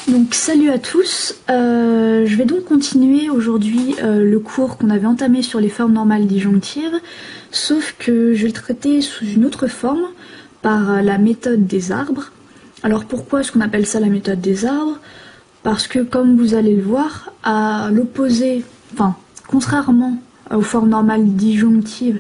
Donc salut à tous, je vais donc continuer aujourd'hui le cours qu'on avait entamé sur les formes normales disjonctives, sauf que je vais le traiter sous une autre forme, par la méthode des arbres. Alors pourquoi est-ce qu'on appelle ça la méthode des arbres? Parce que comme vous allez le voir, à l'opposé, enfin contrairement aux formes normales disjonctives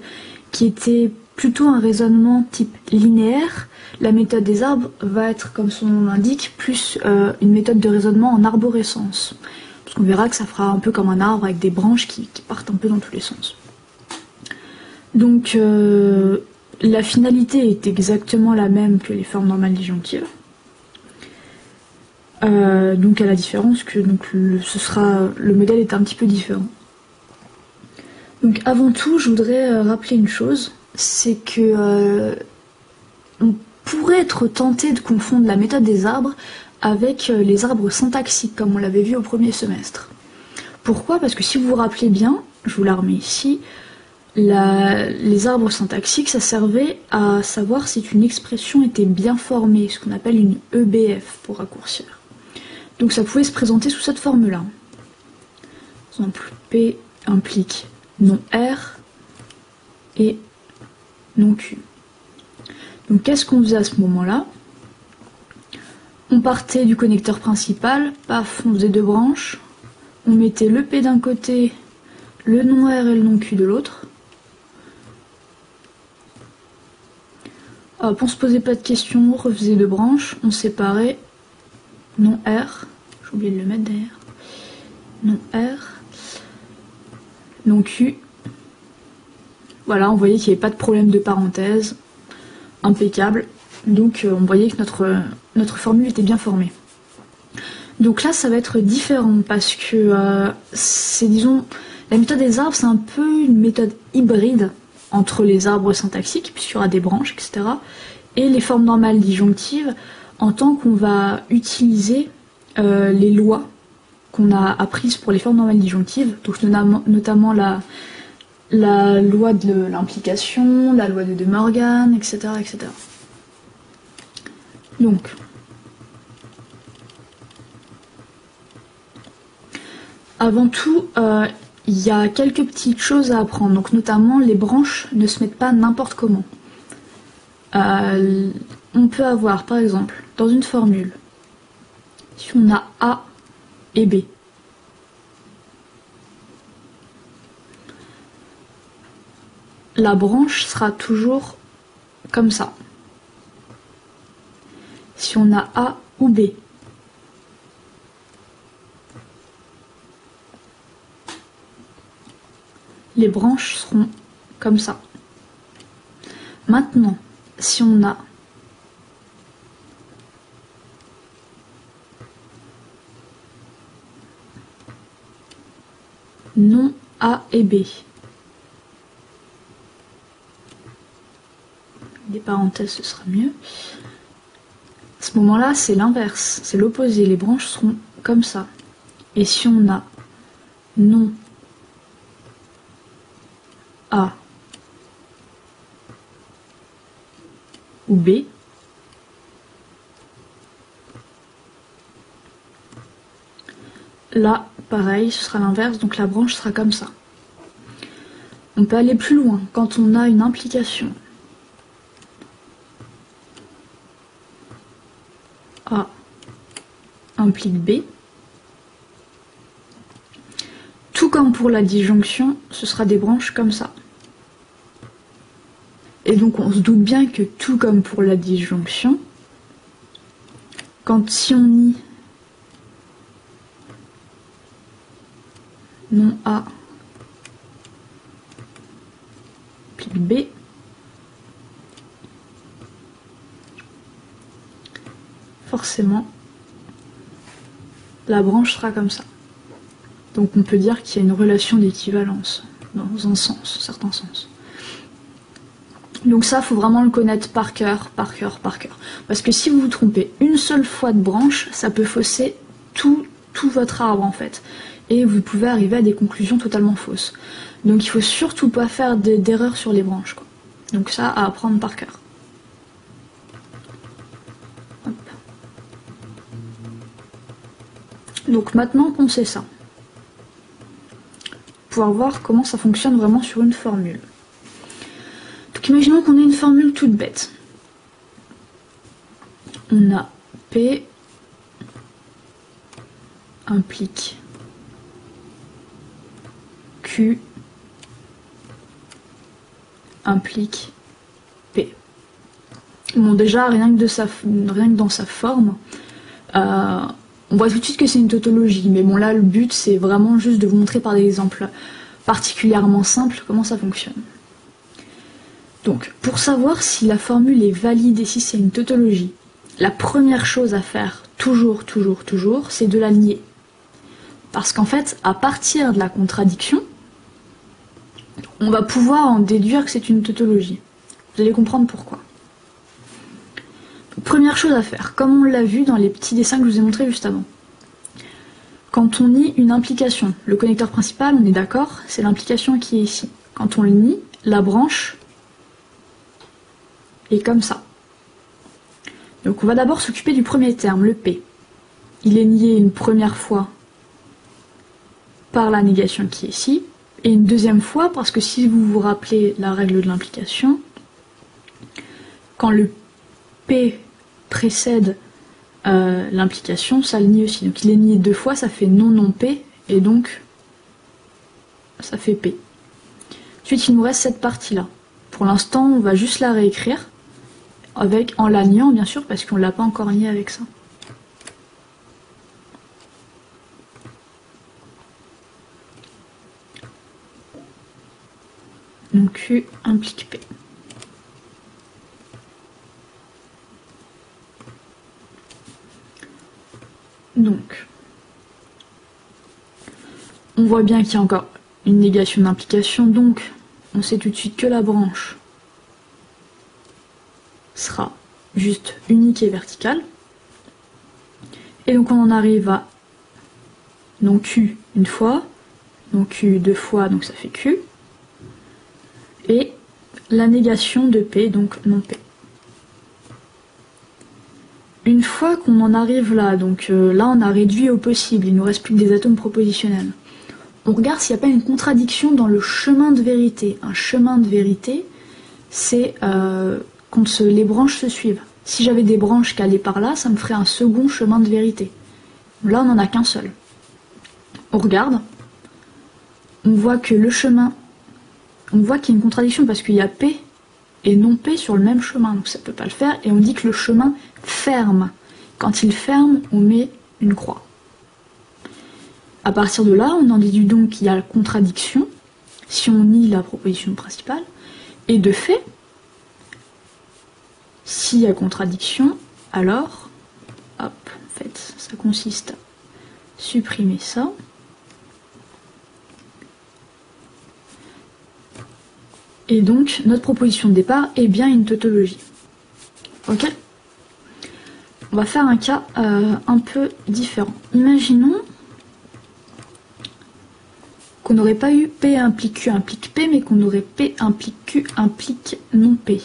qui étaient plutôt un raisonnement type linéaire, la méthode des arbres va être, comme son nom l'indique, plus une méthode de raisonnement en arborescence. Parce qu'on verra que ça fera un peu comme un arbre avec des branches qui partent un peu dans tous les sens. Donc la finalité est exactement la même que les formes normales disjonctives. Donc à la différence que le modèle est un petit peu différent. Donc avant tout, je voudrais rappeler une chose, c'est que on pourrait être tenté de confondre la méthode des arbres avec les arbres syntaxiques, comme on l'avait vu au premier semestre. Pourquoi? Parce que si vous vous rappelez bien, je vous la remets ici, les arbres syntaxiques, ça servait à savoir si une expression était bien formée, ce qu'on appelle une EBF pour raccourcir. Donc ça pouvait se présenter sous cette forme-là. Par exemple, P implique non R et non Q. Donc qu'est-ce qu'on faisait à ce moment-là? On partait du connecteur principal, paf, on faisait deux branches, on mettait le P d'un côté, le non R et le non Q de l'autre. Hop, on se posait pas de questions, on refaisait deux branches, on séparait non R, j'ai oublié de le mettre derrière, non R, non Q. Voilà, on voyait qu'il n'y avait pas de problème de parenthèse, impeccable. Donc on voyait que notre formule était bien formée. Donc là, ça va être différent parce que disons, la méthode des arbres, c'est un peu une méthode hybride entre les arbres syntaxiques, puisqu'il y aura des branches, etc., et les formes normales disjonctives, en tant qu'on va utiliser les lois qu'on a apprises pour les formes normales disjonctives, donc notamment la loi de l'implication, la loi de De Morgan, etc., etc. Donc, avant tout, il y a quelques petites choses à apprendre. Donc, notamment, les branches ne se mettent pas n'importe comment. On peut avoir, par exemple, dans une formule, si on a A et B, la branche sera toujours comme ça. Si on a A ou B, les branches seront comme ça. Maintenant, si on a non A et B, des parenthèses, ce sera mieux. À ce moment-là, c'est l'inverse, c'est l'opposé. Les branches seront comme ça. Et si on a non A ou B, là, pareil, ce sera l'inverse, donc la branche sera comme ça. On peut aller plus loin quand on a une implication. A implique B. Tout comme pour la disjonction, ce sera des branches comme ça. Et donc on se doute bien que tout comme pour la disjonction, si on nie non A implique B, forcément, la branche sera comme ça. Donc on peut dire qu'il y a une relation d'équivalence, dans un sens, certain sens. Donc ça, il faut vraiment le connaître par cœur, par cœur, par cœur. Parce que si vous vous trompez une seule fois de branche, ça peut fausser tout votre arbre en fait. Et vous pouvez arriver à des conclusions totalement fausses. Donc il faut surtout pas faire d'erreur sur les branches, quoi. Donc ça, à apprendre par cœur. Hop. Donc maintenant qu'on sait ça, pouvoir voir comment ça fonctionne vraiment sur une formule. Donc imaginons qu'on ait une formule toute bête. On a P implique Q implique P. Bon, déjà, rien que dans sa forme, on voit tout de suite que c'est une tautologie. Mais bon, là, le but, c'est vraiment juste de vous montrer par des exemples particulièrement simples comment ça fonctionne. Donc, pour savoir si la formule est valide et si c'est une tautologie, la première chose à faire, toujours, c'est de la nier. Parce qu'en fait, à partir de la contradiction, on va pouvoir en déduire que c'est une tautologie. Vous allez comprendre pourquoi. Donc, première chose à faire, comme on l'a vu dans les petits dessins que je vous ai montrés juste avant. Quand on nie une implication, le connecteur principal, on est d'accord, c'est l'implication qui est ici. Quand on le nie, la branche est comme ça. Donc on va d'abord s'occuper du premier terme, le P. Il est nié une première fois par la négation qui est ici, et une deuxième fois parce que si vous vous rappelez la règle de l'implication, quand le P précède l'implication, ça le nie aussi. Donc il est nié deux fois, ça fait non P, et donc ça fait P. Ensuite il nous reste cette partie-là. Pour l'instant on va juste la réécrire, en la niant bien sûr, parce qu'on ne l'a pas encore nié avec ça. Donc Q implique P. Donc, on voit bien qu'il y a encore une négation d'implication, donc on sait tout de suite que la branche sera juste unique et verticale. Et donc on en arrive à non Q une fois, non Q deux fois, donc ça fait Q. Et la négation de P, donc non P. Une fois qu'on en arrive là, donc là on a réduit au possible, il ne nous reste plus que des atomes propositionnels. On regarde s'il n'y a pas une contradiction dans le chemin de vérité. Un chemin de vérité, c'est quand les branches se suivent. Si j'avais des branches qui allaient par là, ça me ferait un second chemin de vérité. Là on n'en a qu'un seul. On regarde, on voit que le chemin, on voit qu'il y a une contradiction parce qu'il y a P et non P sur le même chemin, donc ça ne peut pas le faire, et on dit que le chemin ferme. Quand il ferme, on met une croix. À partir de là, on en déduit donc qu'il y a la contradiction, si on nie la proposition principale, et de fait, s'il y a contradiction, alors, hop, en fait, ça consiste à supprimer ça. Et donc, notre proposition de départ est bien une tautologie. Ok ? On va faire un cas un peu différent. Imaginons qu'on n'aurait pas eu P implique Q implique P, mais qu'on aurait P implique Q implique non P.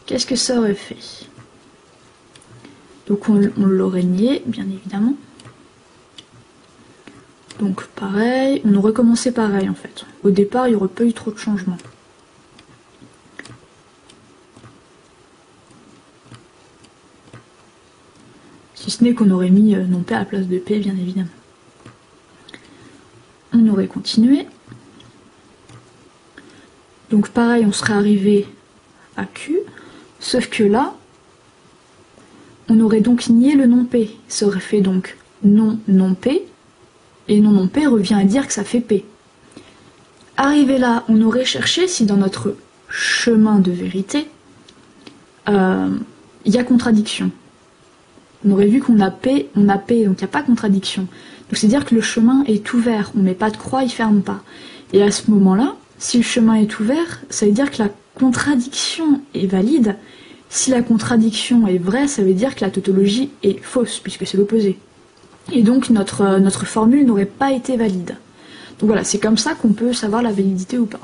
Qu'est-ce que ça aurait fait? Donc on l'aurait nié, bien évidemment. Donc pareil, on aurait commencé pareil en fait. Au départ, il n'y aurait pas eu trop de changements. Si ce n'est qu'on aurait mis non P à la place de P, bien évidemment. On aurait continué. Donc pareil, on serait arrivé à Q, sauf que là, on aurait donc nié le non P. Ça aurait fait donc non P, et non P revient à dire que ça fait P. Arrivé là, on aurait cherché si dans notre chemin de vérité, il y a contradiction. On aurait vu qu'on a P, donc il n'y a pas contradiction. Donc c'est-à-dire que le chemin est ouvert, on ne met pas de croix, il ne ferme pas. Et à ce moment-là, si le chemin est ouvert, ça veut dire que la contradiction est valide. Si la contradiction est vraie, ça veut dire que la tautologie est fausse, puisque c'est l'opposé. Et donc notre formule n'aurait pas été valide. Donc voilà, c'est comme ça qu'on peut savoir la validité ou pas.